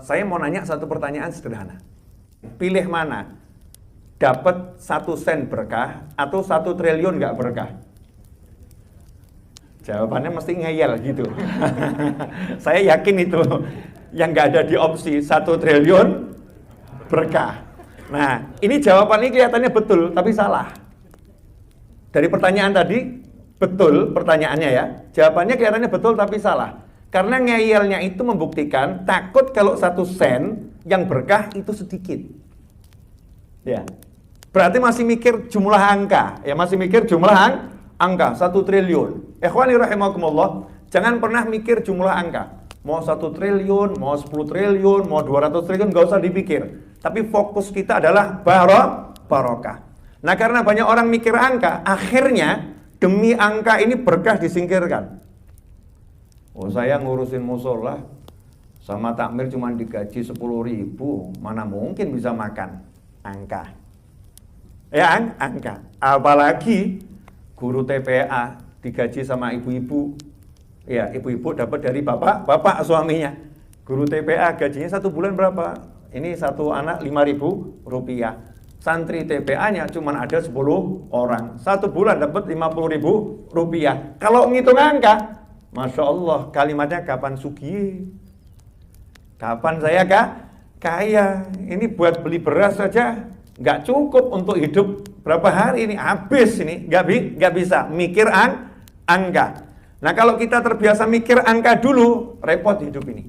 Saya mau nanya satu pertanyaan sederhana. Pilih mana? Dapat 1 sen berkah atau 1 triliun nggak berkah? Jawabannya mesti ngeyel gitu. Saya yakin itu yang nggak ada di opsi 1 triliun berkah. Nah, ini jawabannya kelihatannya betul, tapi salah. Dari pertanyaan tadi, betul pertanyaannya ya. Jawabannya kelihatannya betul, tapi salah. Karena ngeyelnya itu membuktikan takut kalau 1 sen yang berkah itu sedikit. Ya, berarti masih mikir jumlah angka. Ya, masih mikir jumlah angka 1 triliun. Ikhwani rahimakumullah, jangan pernah mikir jumlah angka. Mau 1 triliun, mau 10 triliun, mau 200 triliun, gak usah dipikir. Tapi fokus kita adalah barokah. Nah, karena banyak orang mikir angka, akhirnya demi angka ini berkah disingkirkan. Oh, saya ngurusin musola sama takmir cuma digaji 10.000, mana mungkin bisa makan angka. Ya, angka. Apalagi guru TPA digaji sama ibu-ibu. Ya, ibu-ibu dapat dari bapak suaminya. Guru TPA gajinya 1 bulan berapa? Ini 1 anak 5.000 rupiah. Santri TPA-nya cuma ada 10 orang. 1 bulan dapat 50.000 rupiah. Kalau ngitung angka, Masya Allah, kalimatnya kapan sugih? Kapan saya kaya? Ini buat beli beras saja nggak cukup untuk hidup berapa hari ini, habis ini, nggak bisa mikir angka. Nah, kalau kita terbiasa mikir angka dulu, repot hidup ini.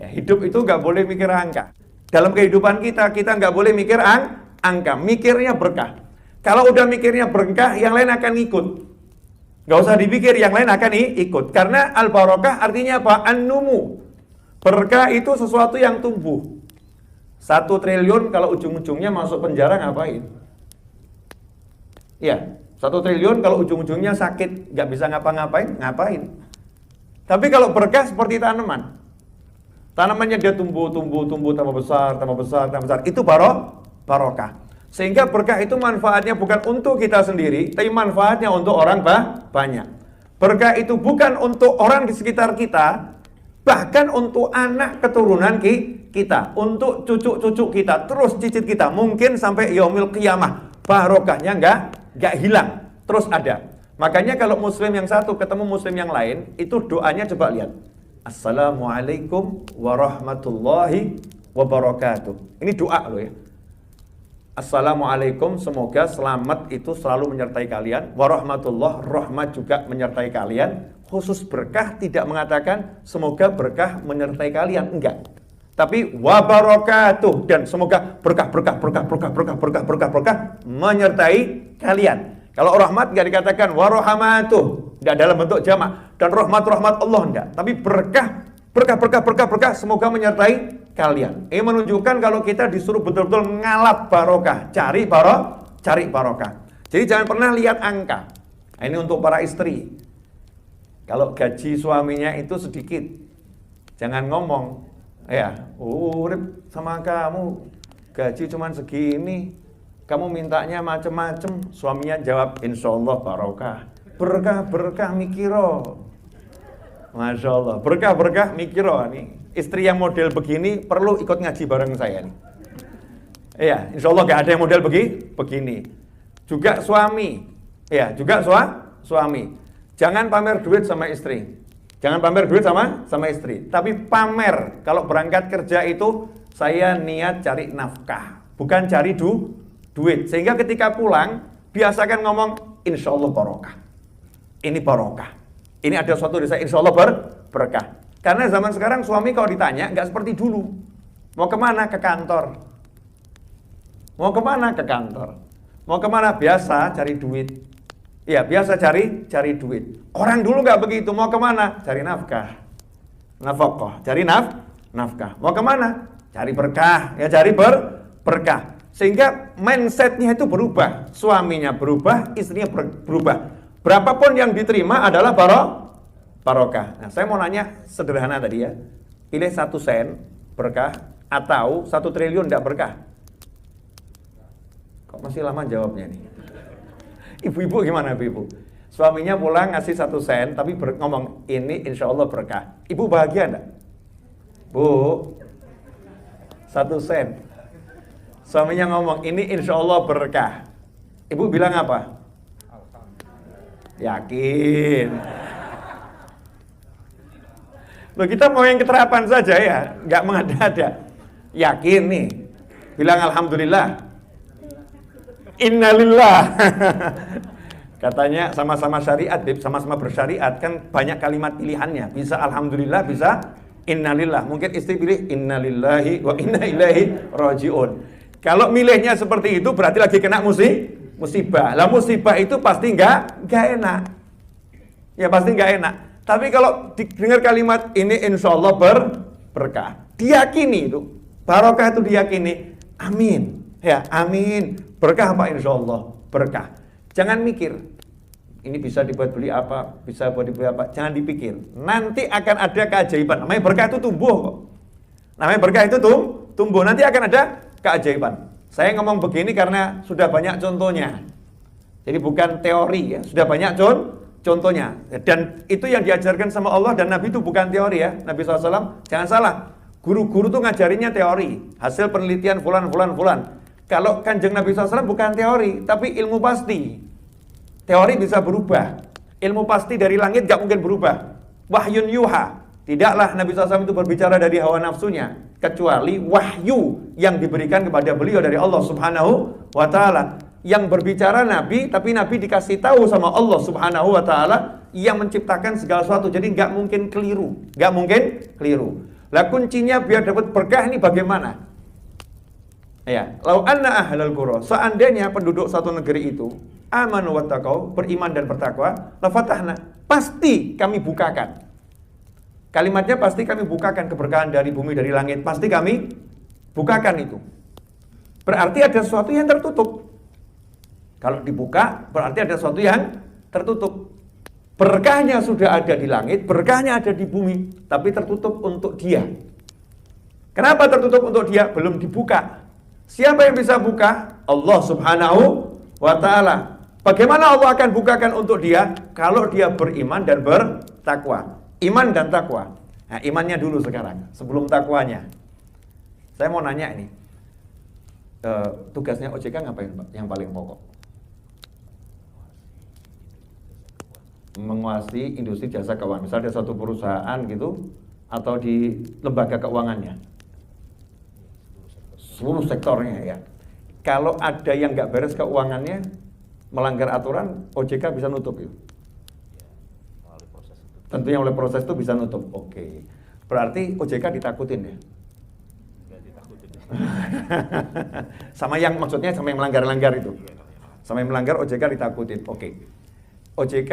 Ya, hidup itu nggak boleh mikir angka. Dalam kehidupan kita nggak boleh mikir angka, mikirnya berkah. Kalau udah mikirnya berkah, yang lain akan ikut. Nggak usah dipikir, yang lain akan ikut. Karena al-barokah artinya apa? An-numu. Berkah itu sesuatu yang tumbuh. 1 triliun kalau ujung-ujungnya masuk penjara ngapain? Ya, 1 triliun kalau ujung-ujungnya sakit, nggak bisa ngapa-ngapain, ngapain? Tapi kalau berkah seperti tanaman. Tanamannya dia tumbuh, tambah besar. Itu barokah. Sehingga berkah itu manfaatnya bukan untuk kita sendiri, tapi manfaatnya untuk orang banyak. Berkah itu bukan untuk orang di sekitar kita, bahkan untuk anak keturunan kita, untuk cucu-cucu kita, terus cicit kita, mungkin sampai yaumil qiyamah. Barokahnya nggak hilang, terus ada. Makanya kalau muslim yang satu ketemu muslim yang lain, itu doanya coba lihat. Assalamualaikum warahmatullahi wabarakatuh. Ini doa loh ya. Assalamualaikum, semoga selamat itu selalu menyertai kalian. Warahmatullah, rahmat juga menyertai kalian. Khusus berkah tidak mengatakan semoga berkah menyertai kalian, enggak. Tapi wabarakatuh, dan semoga berkah menyertai kalian. Kalau rahmat enggak dikatakan warahmatuh, enggak dalam bentuk jamak, dan rahmat Allah enggak. Tapi berkah semoga menyertai kalian. Ini menunjukkan kalau kita disuruh betul-betul ngalap barokah, cari barokah. Jadi jangan pernah lihat angka. Ini untuk para istri. Kalau gaji suaminya itu sedikit, jangan ngomong, ya, urip sama kamu gaji cuman segini, kamu mintanya macem-macem. Suaminya jawab, insya Allah barokah. Berkah mikiro. Masya Allah, berkah mikiro nih. Istri yang model begini perlu ikut ngaji bareng saya nih. Iya, insya Allah gak ada yang model begini. Juga suami, ya, juga suami. Jangan pamer duit sama istri. Jangan pamer duit sama istri. Tapi pamer kalau berangkat kerja itu saya niat cari nafkah, bukan cari duit. Sehingga ketika pulang biasakan ngomong insya Allah barokah. Ini barokah. Ini ada suatu desa insya Allah berkah. Karena zaman sekarang suami kalau ditanya nggak seperti dulu. Mau kemana? Ke kantor. Mau kemana? Ke kantor. Mau kemana? Biasa cari duit. Iya, biasa cari duit. Orang dulu nggak begitu. Mau kemana? Cari nafkah. Nafkah. Cari nafkah. Mau kemana? Cari berkah. Ya, cari berkah. Sehingga mindsetnya itu berubah. Suaminya berubah, istrinya berubah. Berapapun yang diterima adalah barokah. Nah, saya mau nanya sederhana tadi ya. Pilih 1 sen berkah atau 1 triliun tidak berkah? Kok masih lama jawabnya nih? Ibu-ibu gimana ibu-ibu? Suaminya pulang ngasih 1 sen tapi ngomong ini insya Allah berkah. Ibu bahagia enggak? Bu, 1 sen. Suaminya ngomong, ini insya Allah berkah. Ibu bilang apa? Yakin. Loh, kita mau yang keterapan saja ya, nggak mengada-ada. Yakin nih, bilang alhamdulillah. Innalillah. Katanya sama-sama syariat, sama-sama bersyariat, kan banyak kalimat pilihannya. Bisa alhamdulillah, bisa innalillah. Mungkin istri pilih innalillahi wa inna ilaihi rajiun. Kalau milihnya seperti itu berarti lagi kena musibah. Lah musibah itu pasti nggak enak. Ya pasti nggak enak. Tapi kalau dengar kalimat ini insya Allah berkah, diyakini itu, barokah itu diyakini, amin, ya amin, berkah apa insya Allah, berkah. Jangan mikir, ini bisa dibuat beli apa, bisa buat dibeli apa, jangan dipikir. Nanti akan ada keajaiban, namanya berkah itu tumbuh kok. Namanya berkah itu tumbuh, nanti akan ada keajaiban. Saya ngomong begini karena sudah banyak contohnya. Jadi bukan teori ya, sudah banyak contohnya. Dan itu yang diajarkan sama Allah dan Nabi itu bukan teori ya. Nabi SAW, jangan salah. Guru-guru tuh ngajarinnya teori. Hasil penelitian fulan. Kalau kanjeng Nabi SAW bukan teori, tapi ilmu pasti. Teori bisa berubah. Ilmu pasti dari langit gak mungkin berubah. Wahyun yuha. Tidaklah Nabi SAW itu berbicara dari hawa nafsunya. Kecuali wahyu yang diberikan kepada beliau dari Allah Subhanahu wa ta'ala. Yang berbicara Nabi, tapi Nabi dikasih tahu sama Allah Subhanahu wa ta'ala yang menciptakan segala sesuatu. Jadi nggak mungkin keliru. Lah kuncinya biar dapat berkah ini bagaimana? Ya, lau anna ahlal qura, seandainya penduduk satu negeri itu amanu wattaqau, beriman dan bertakwa, la fatahna, pasti kami bukakan. Kalimatnya pasti kami bukakan keberkahan dari bumi, dari langit, pasti kami bukakan itu. Berarti ada sesuatu yang tertutup. Kalau dibuka, berarti ada sesuatu yang tertutup. Berkahnya sudah ada di langit, berkahnya ada di bumi, tapi tertutup untuk dia. Kenapa tertutup untuk dia? Belum dibuka. Siapa yang bisa buka? Allah Subhanahu wa ta'ala. Bagaimana Allah akan bukakan untuk dia? Kalau dia beriman dan bertakwa. Iman dan takwa. Nah, imannya dulu sekarang, sebelum takwanya. Saya mau nanya ini. Tugasnya OJK ngapain, Pak? Yang paling pokok? Menguasai industri jasa keuangan. Misalnya ada satu perusahaan gitu, atau di lembaga keuangannya, seluruh sektornya ya. Kalau ada yang nggak beres keuangannya, melanggar aturan, OJK bisa nutup itu. Tentunya oleh proses itu bisa nutup. Oke. Berarti OJK ditakutin ya? Nggak ditakutin. Sama yang maksudnya sama yang melanggar-langgar itu. Sama yang melanggar OJK ditakutin. Oke. OJK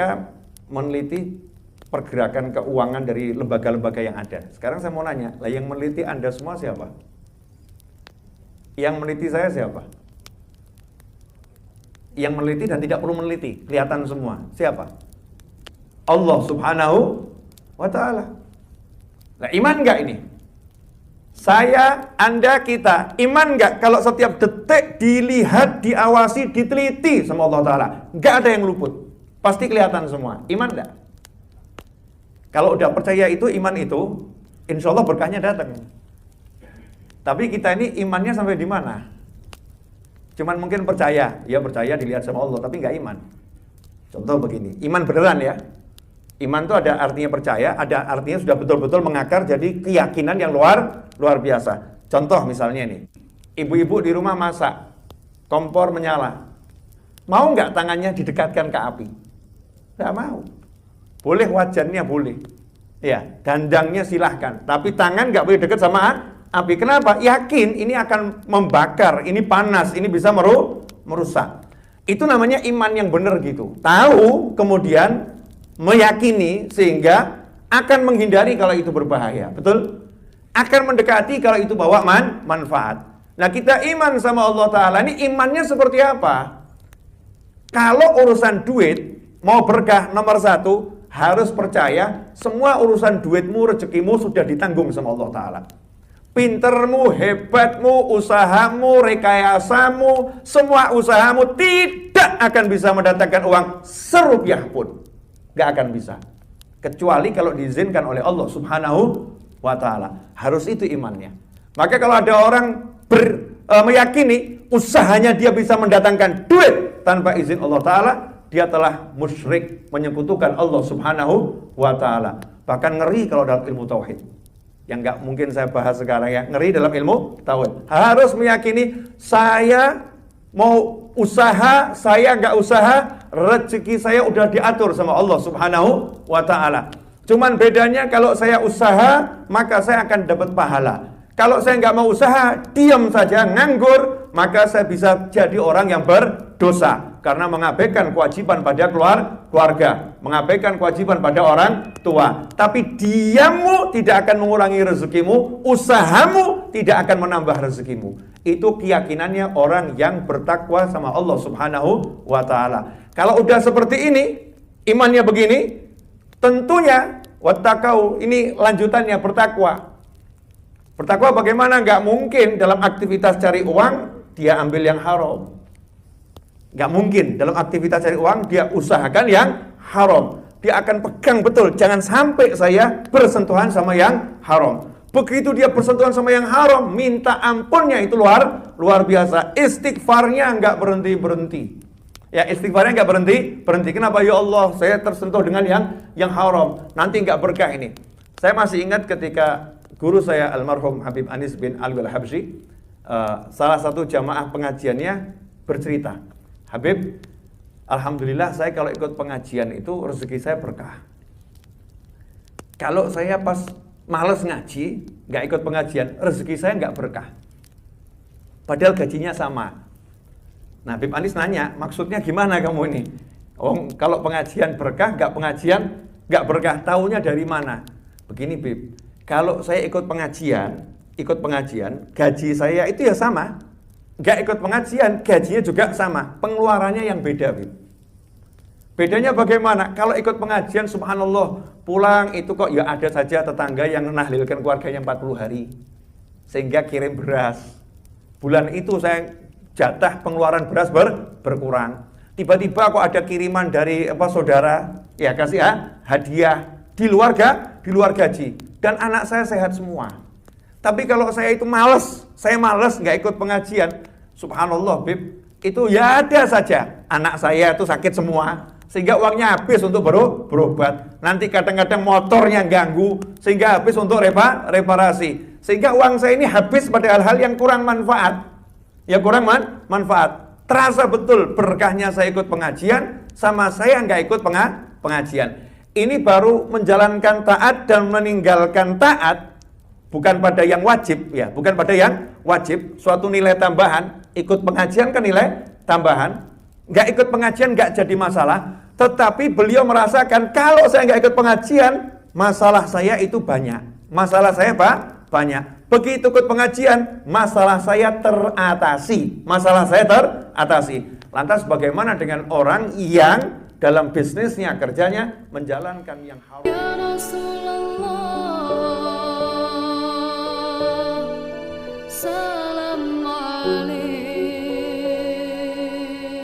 meneliti pergerakan keuangan dari lembaga-lembaga yang ada. Sekarang saya mau nanya, lah yang meneliti Anda semua siapa? Yang meneliti saya siapa? Yang meneliti dan tidak perlu meneliti, kelihatan semua. Siapa? Allah Subhanahu wa ta'ala. Nah, iman enggak ini? Saya, Anda, kita, iman enggak kalau setiap detik dilihat, diawasi, diteliti sama Allah Ta'ala? Enggak ada yang luput. Pasti kelihatan semua. Iman enggak? Kalau udah percaya itu, iman itu, insya Allah berkahnya datang. Tapi kita ini imannya sampai di mana? Cuman mungkin percaya. Ya percaya dilihat sama Allah, tapi enggak iman. Contoh begini, iman beneran ya. Iman itu ada artinya percaya, ada artinya sudah betul-betul mengakar jadi keyakinan yang luar biasa. Contoh misalnya nih, ibu-ibu di rumah masak, kompor menyala. Mau nggak tangannya didekatkan ke api? Nggak mau. Boleh wajannya boleh. Ya, dandangnya silahkan. Tapi tangan nggak boleh dekat sama api. Kenapa? Yakin ini akan membakar, ini panas, ini bisa merusak. Itu namanya iman yang benar gitu. Tahu, kemudian meyakini sehingga akan menghindari kalau itu berbahaya. Betul? Akan mendekati kalau itu bawa manfaat. Nah, kita iman sama Allah Ta'ala ini imannya seperti apa? Kalau urusan duit mau berkah nomor 1, harus percaya semua urusan duitmu, rezekimu sudah ditanggung sama Allah Ta'ala. Pintermu, hebatmu, usahamu, rekayasamu, semua usahamu tidak akan bisa mendatangkan uang serupiah pun. Gak akan bisa. Kecuali kalau diizinkan oleh Allah Subhanahu wa ta'ala. Harus itu imannya. Maka kalau ada orang meyakini usahanya dia bisa mendatangkan duit tanpa izin Allah Ta'ala, dia telah musyrik, menyekutukan Allah Subhanahu wa Ta'ala. Bahkan ngeri kalau dalam ilmu tauhid, yang nggak mungkin saya bahas sekarang ya, ngeri dalam ilmu tauhid. Harus meyakini saya mau usaha, saya nggak usaha, rezeki saya udah diatur sama Allah Subhanahu wa Ta'ala. Cuman bedanya kalau saya usaha, maka saya akan dapat pahala. Kalau saya nggak mau usaha, diam saja, nganggur, maka saya bisa jadi orang yang berdosa karena mengabaikan kewajiban pada keluarga, mengabaikan kewajiban pada orang tua. Tapi diammu tidak akan mengurangi rezekimu, usahamu tidak akan menambah rezekimu. Itu keyakinannya orang yang bertakwa sama Allah Subhanahu wa Ta'ala. Kalau udah seperti ini, imannya begini, tentunya wattaqau, ini lanjutannya bertakwa. Bertakwa bagaimana? Nggak mungkin dalam aktivitas cari uang dia ambil yang haram. Nggak mungkin dalam aktivitas cari uang dia usahakan yang haram. Dia akan pegang betul, jangan sampai saya bersentuhan sama yang haram. Begitu dia bersentuhan sama yang haram, minta ampunnya itu luar biasa. Istighfarnya nggak berhenti. Ya, istighfarnya nggak berhenti. Kenapa? Ya Allah, saya tersentuh dengan yang haram. Nanti nggak berkah ini. Saya masih ingat ketika guru saya almarhum Habib Anis bin Alwi Al-Habsyi, salah satu jamaah pengajiannya bercerita, Habib, alhamdulillah saya kalau ikut pengajian itu rezeki saya berkah. Kalau saya pas males ngaji, nggak ikut pengajian, rezeki saya nggak berkah. Padahal gajinya sama. Nah, Habib Anis nanya, maksudnya gimana kamu ini? Oh, kalau pengajian berkah, nggak pengajian nggak berkah. Taunya dari mana? Begini, Bib. Kalau saya ikut pengajian, gaji saya itu ya sama. Nggak ikut pengajian, gajinya juga sama. Pengeluarannya yang beda, Bib. Bedanya bagaimana? Kalau ikut pengajian, subhanallah, pulang itu kok ya ada saja tetangga yang nahlilkan keluarganya 40 hari. Sehingga kirim beras. Bulan itu saya jatah pengeluaran beras berkurang. Tiba-tiba kok ada kiriman dari saudara, ya kasih hadiah di luar gaji. Dan anak saya sehat semua. Tapi kalau saya itu males nggak ikut pengajian, subhanallah, Bib, itu ya ada saja anak saya itu sakit semua, sehingga uangnya habis untuk berobat. Nanti kadang-kadang motornya ganggu, sehingga habis untuk reparasi. Sehingga uang saya ini habis pada hal-hal yang kurang manfaat. Ya kurang manfaat. Terasa betul berkahnya saya ikut pengajian sama saya nggak ikut pengajian. Ini baru menjalankan taat dan meninggalkan taat, bukan pada yang wajib, ya, bukan pada yang wajib. Suatu nilai tambahan, ikut pengajian kan nilai tambahan, nggak ikut pengajian nggak jadi masalah. Tetapi beliau merasakan kalau saya nggak ikut pengajian, masalah saya itu banyak. Masalah saya banyak. Begitu ikut pengajian, masalah saya teratasi. Lantas bagaimana dengan orang yang dalam bisnisnya, kerjanya menjalankan yang haram? Ya Rasulullah,